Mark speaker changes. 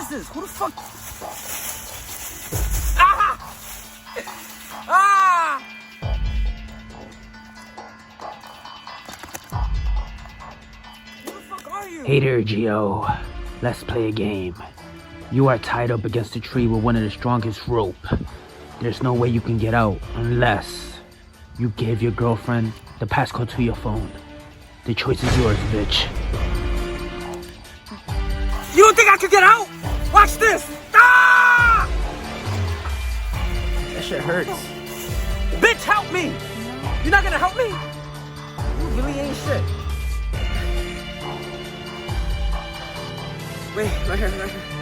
Speaker 1: is this? Who the fuck? Ah! Ah! Who the fuck are you?
Speaker 2: Hey there, Gio. Let's play a game. You are tied up against a tree with one of the strongest rope. There's no way you can get out unless you give your girlfriend the passcode to your phone. The choice is yours, bitch.
Speaker 1: You don't think I could get out? Watch this! Ah!
Speaker 2: That shit hurts.
Speaker 1: Bitch, help me! You're not gonna help me? You really ain't shit. Wait, right here, right here.